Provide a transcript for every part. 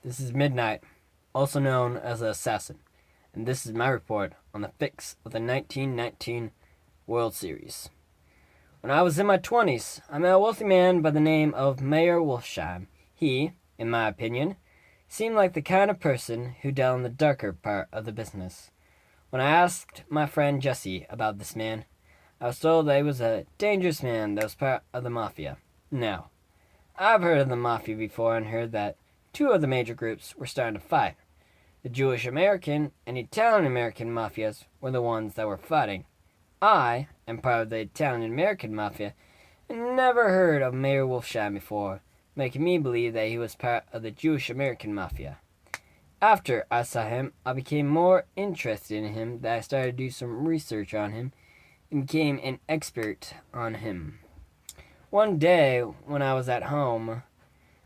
This is Midnight, also known as the Assassin, and this is my report on the fix of the 1919 World Series. When I was in my 20s, I met a wealthy man by the name of Meyer Wolfsheim. He, in my opinion, seemed like the kind of person who dealt in the darker part of the business. When I asked my friend Jesse about this man, I was told that he was a dangerous man that was part of the Mafia. Now, I've heard of the Mafia before and heard that two of the major groups were starting to fight. The Jewish American and Italian American mafias were the ones that were fighting. I am part of the Italian American Mafia and never heard of Meyer Wolfsheim before, making me believe that he was part of the Jewish American Mafia. After I saw him, I became more interested in him that I started to do some research on him and became an expert on him. One day, when I was at home,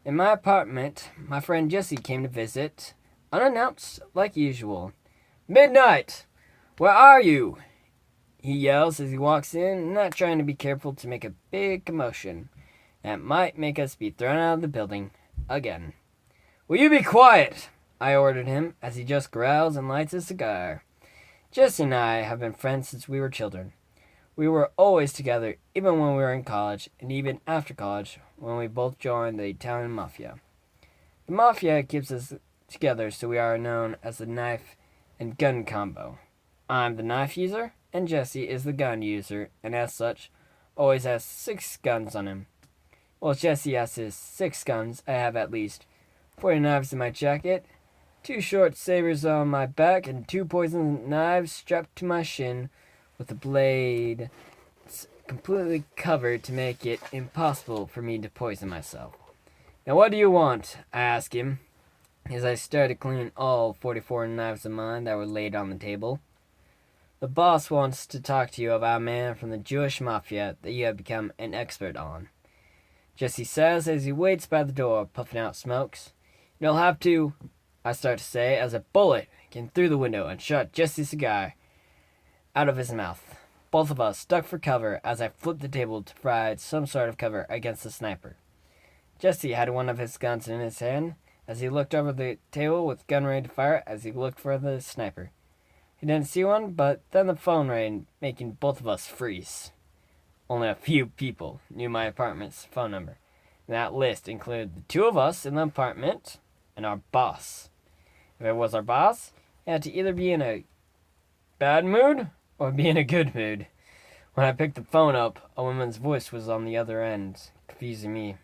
in my apartment, my friend Jesse came to visit, unannounced like usual. "Midnight! Where are you?" he yells as he walks in, not trying to be careful to make a big commotion that might make us be thrown out of the building again. "Will you be quiet?" I ordered him as he just growls and lights a cigar. Jesse and I have been friends since we were children. We were always together, even when we were in college, and even after college, when we both joined the Italian Mafia. The Mafia keeps us together, so we are known as the knife and gun combo. I'm the knife user, and Jesse is the gun user, and as such, always has 6 guns on him. While Jesse has his 6 guns, I have at least 40 knives in my jacket, 2 short sabers on my back, and 2 poison knives strapped to my shin with a blade completely covered to make it impossible for me to poison myself. "Now what do you want?" I asked him, as I started cleaning all 44 knives of mine that were laid on the table. "The boss wants to talk to you about a man from the Jewish Mafia that you have become an expert on," Jesse says as he waits by the door, puffing out smokes. "You'll have to," I start to say, as a bullet came through the window and shot Jesse's cigar out of his mouth. Both of us ducked for cover as I flipped the table to provide some sort of cover against the sniper. Jesse had one of his guns in his hand as he looked over the table with gun ready to fire as he looked for the sniper. He didn't see one, but then the phone rang, making both of us freeze. Only a few people knew my apartment's phone number, and that list included the 2 of us in the apartment and our boss. If it was our boss, he had to either be in a bad mood or be in a good mood. When I picked the phone up, a woman's voice was on the other end, confusing me.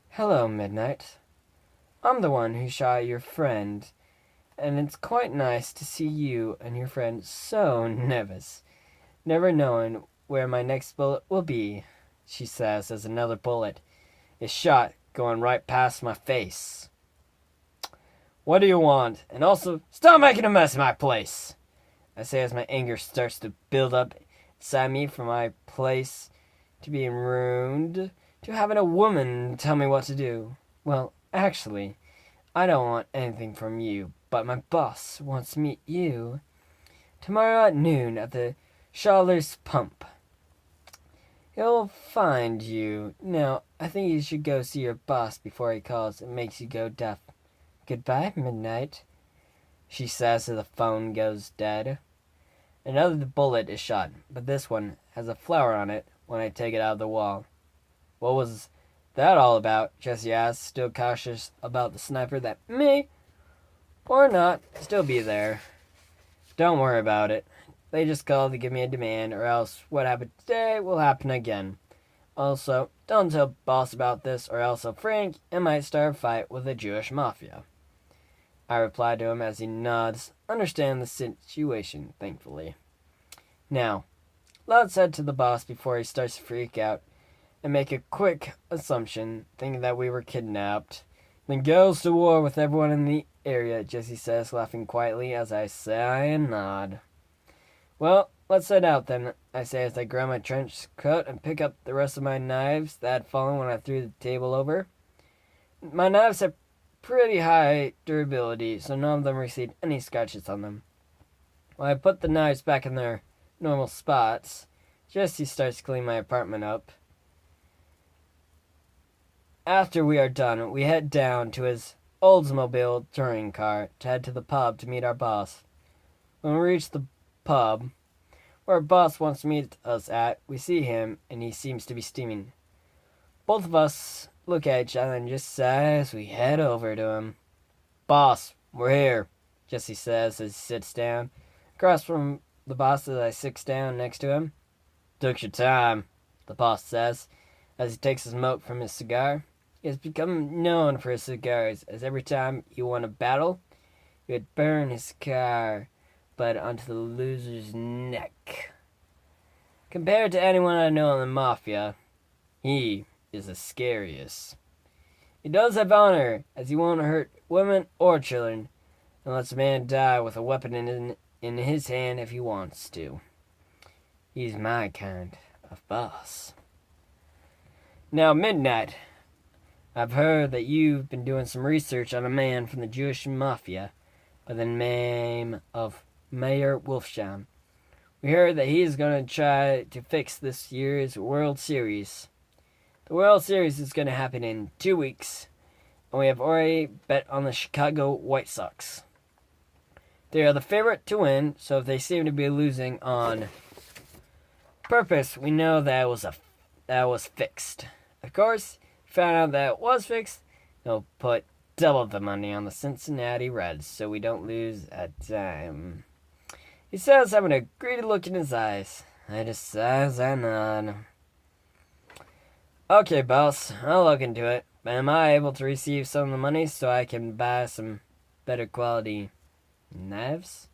"Hello, Midnight. I'm the one who shot your friend, and it's quite nice to see you and your friend so nervous, never knowing where my next bullet will be," she says as another bullet is shot, going right past my face. "What do you want? And also, stop making a mess of my place," I say as my anger starts to build up inside me from my place to being ruined to having a woman tell me what to do. Well, actually, I don't want anything from you, but my boss wants to meet you tomorrow at noon at the Schiller's Pump. He'll find you. Now, I think you should go see your boss before he calls and makes you go deaf. Goodbye, Midnight," she says as the phone goes dead. Another bullet is shot, but this one has a flower on it when I take it out of the wall. "What was that all about?" Jesse asks, still cautious about the sniper that may or not still be there. "Don't worry about it. They just called to give me a demand, or else what happened today will happen again. Also, don't tell boss about this, or else he'll Frank and might start a fight with the Jewish Mafia," I reply to him as he nods, understand the situation, thankfully. Now, let's head to the boss before he starts to freak out and make a quick assumption, thinking that we were kidnapped. "Then goes to war with everyone in the area," Jesse says, laughing quietly as I sigh and nod. "Well, let's head out then," I say as I grab my trench coat and pick up the rest of my knives that had fallen when I threw the table over. My knives have pretty high durability, so none of them received any scratches on them. When I put the knives back in their normal spots, Jesse starts cleaning my apartment up. After we are done, we head down to his Oldsmobile touring car to head to the pub to meet our boss. When we reach the pub, where our boss wants to meet us at, we see him, and he seems to be steaming. Both of us look at each other and just sigh as we head over to him. "Boss, we're here," Jesse says as he sits down. Across from the boss as I sit down next to him. "Took your time," the boss says, as he takes a smoke from his cigar. He has become known for his cigars, as every time he won a battle, he would burn his cigar butt onto the loser's neck. Compared to anyone I know in the Mafia, he is the scariest. He does have honor, as he won't hurt women or children, and lets a man die with a weapon in his hand if he wants to. He's my kind of boss. Now, Midnight, I've heard that you've been doing some research on a man from the Jewish Mafia by the name of Meyer Wolfsheim. We heard that he is going to try to fix this year's World Series. The World Series is going to happen in 2 weeks, and we have already bet on the Chicago White Sox. They are the favorite to win, so if they seem to be losing on purpose, we know that was fixed. Of course, found out that it was fixed, he'll put double the money on the Cincinnati Reds so we don't lose a dime. He says, having a greedy look in his eyes. I just sighs and nod. "Okay, boss, I'll look into it, but am I able to receive some of the money so I can buy some better quality knives?"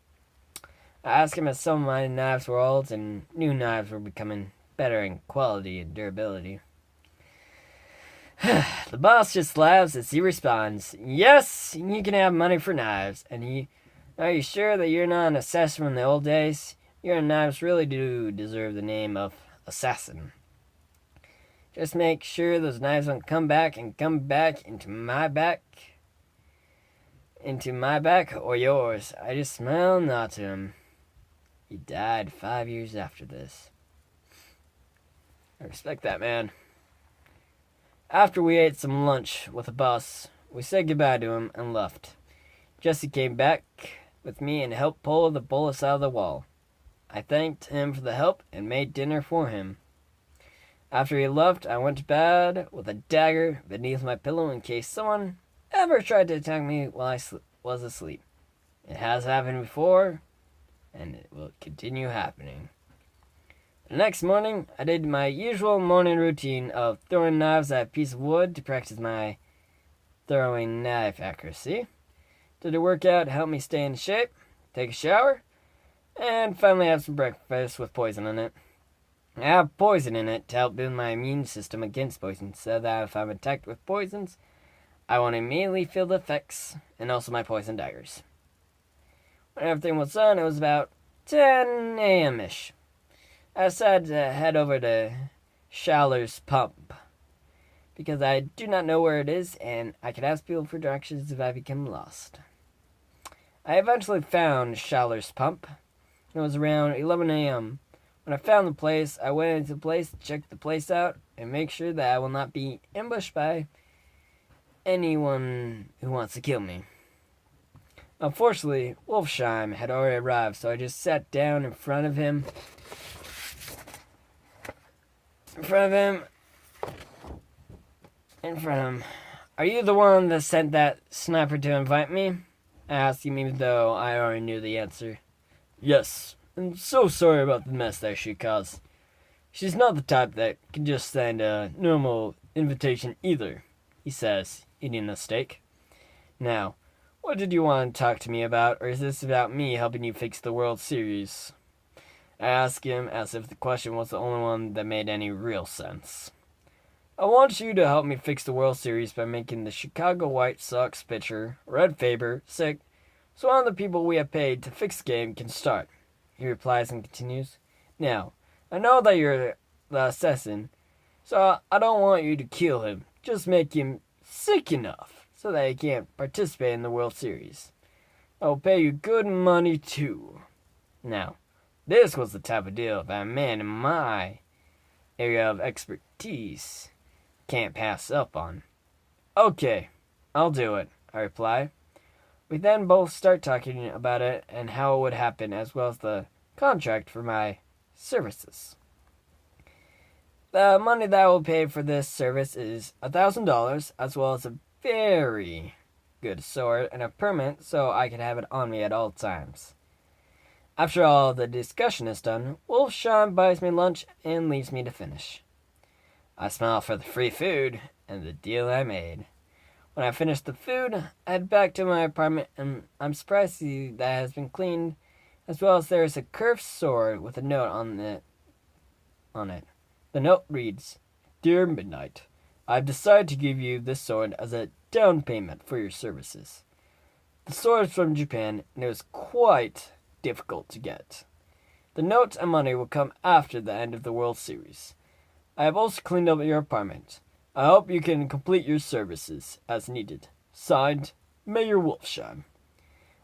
I asked him if some of my knives were old and new knives were becoming better in quality and durability. The boss just laughs as he responds, "Yes, you can have money for knives." And are you sure that you're not an assassin from the old days? Your knives really do deserve the name of assassin. Just make sure those knives don't come back into my back or yours. I just smile and nod to him. He died 5 years after this. I respect that, man. After we ate some lunch with the boss, we said goodbye to him and left. Jesse came back with me and helped pull the bullets out of the wall. I thanked him for the help and made dinner for him. After he left, I went to bed with a dagger beneath my pillow in case someone ever tried to attack me while I was asleep. It has happened before, and it will continue happening. The next morning, I did my usual morning routine of throwing knives at a piece of wood to practice my throwing knife accuracy. Did a workout to help me stay in shape, take a shower, and finally have some breakfast with poison in it. I have poison in it to help build my immune system against poison, so that if I'm attacked with poisons, I won't immediately feel the effects, and also my poison daggers. When everything was done, it was about 10 a.m.-ish. I decided to head over to Schaller's Pump, because I do not know where it is, and I could ask people for directions if I become lost. I eventually found Schaller's Pump. It was around 11 a.m. When I found the place, I went into the place to check the place out and make sure that I will not be ambushed by anyone who wants to kill me. Unfortunately, Wolfsheim had already arrived, so I just sat down in front of him. "Are you the one that sent that sniper to invite me?" I asked him, even though I already knew the answer. "Yes, I'm so sorry about the mess that she caused. She's not the type that can just send a normal invitation either," he says, eating a steak. "Now, what did you want to talk to me about, or is this about me helping you fix the World Series?" I asked him as if the question was the only one that made any real sense. "I want you to help me fix the World Series by making the Chicago White Sox pitcher, Red Faber, sick, so one of the people we have paid to fix the game can start," he replies and continues. "Now, I know that you're the assassin, so I don't want you to kill him. Just make him sick enough so that he can't participate in the World Series. I will pay you good money, too." Now, this was the type of deal that a man in my area of expertise can't pass up on. "Okay, I'll do it," I reply. We then both start talking about it and how it would happen, as well as the contract for my services. The money that I will pay for this service is $1,000, as well as a very good sword and a permit so I can have it on me at all times. After all the discussion is done, Wolfsheim buys me lunch and leaves me to finish. I smile for the free food and the deal I made. When I finish the food, I head back to my apartment and I'm surprised to see that it has been cleaned, as well as there is a curved sword with a note on it. The note reads, "Dear Midnight, I've decided to give you this sword as a down payment for your services. The sword is from Japan and it was quite difficult to get. The note and money will come after the end of the World Series. I have also cleaned up your apartment. I hope you can complete your services as needed. Signed, Meyer Wolfsheim."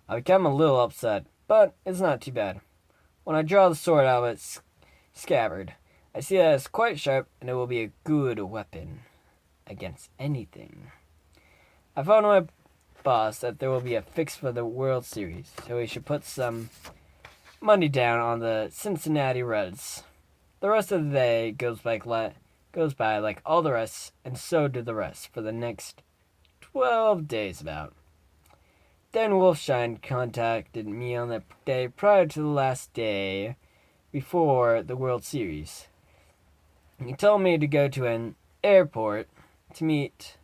I become a little upset, but it's not too bad. When I draw the sword out of its scabbard, I see that it's quite sharp and it will be a good weapon against anything. I found my boss that there will be a fix for the World Series, so he should put some money down on the Cincinnati Reds. The rest of the day goes by like all the rest, and so do the rest for the next 12 days about. Then Wolfsheim contacted me on the day prior to the last day before the World Series. He told me to go to an airport to meet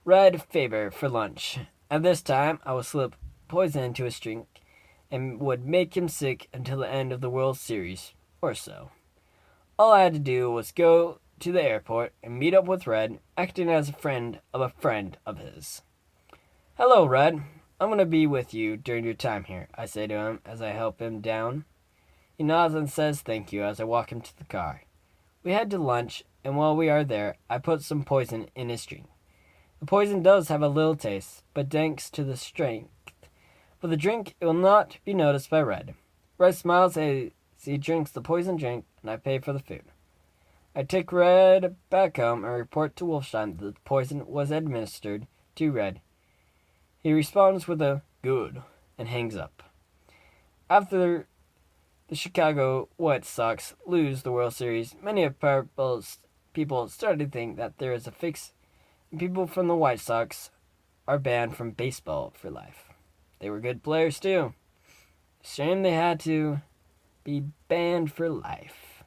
Red Faber for lunch. At this time, I would slip poison into his drink and would make him sick until the end of the World Series, or so. All I had to do was go to the airport and meet up with Red, acting as a friend of his. "Hello, Red. I'm going to be with you during your time here," I say to him as I help him down. He nods and says thank you as I walk him to the car. We head to lunch, and while we are there, I put some poison in his drink. The poison does have a little taste, but thanks to the strength of the drink, it will not be noticed by Red. Red smiles as he drinks the poison drink, and I pay for the food. I take Red back home and report to Wolfsheim that the poison was administered to Red. He responds with a "good" and hangs up. After the Chicago White Sox lose the World Series, many of Purple's people started to think that there is a fix, and people from the White Sox are banned from baseball for life. They were good players too. Shame they had to be banned for life.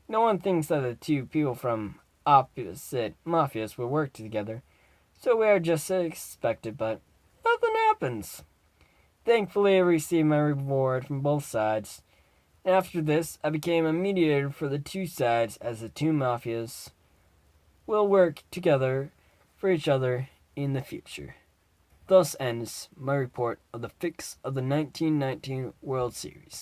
No one thinks that the two people from opposite mafias will work together, so we are just expected, but nothing happens. Thankfully, I received my reward from both sides. After this, I became a mediator for the two sides, as the two mafias will work together for each other in the future. Thus ends my report of the fix of the 1919 World Series.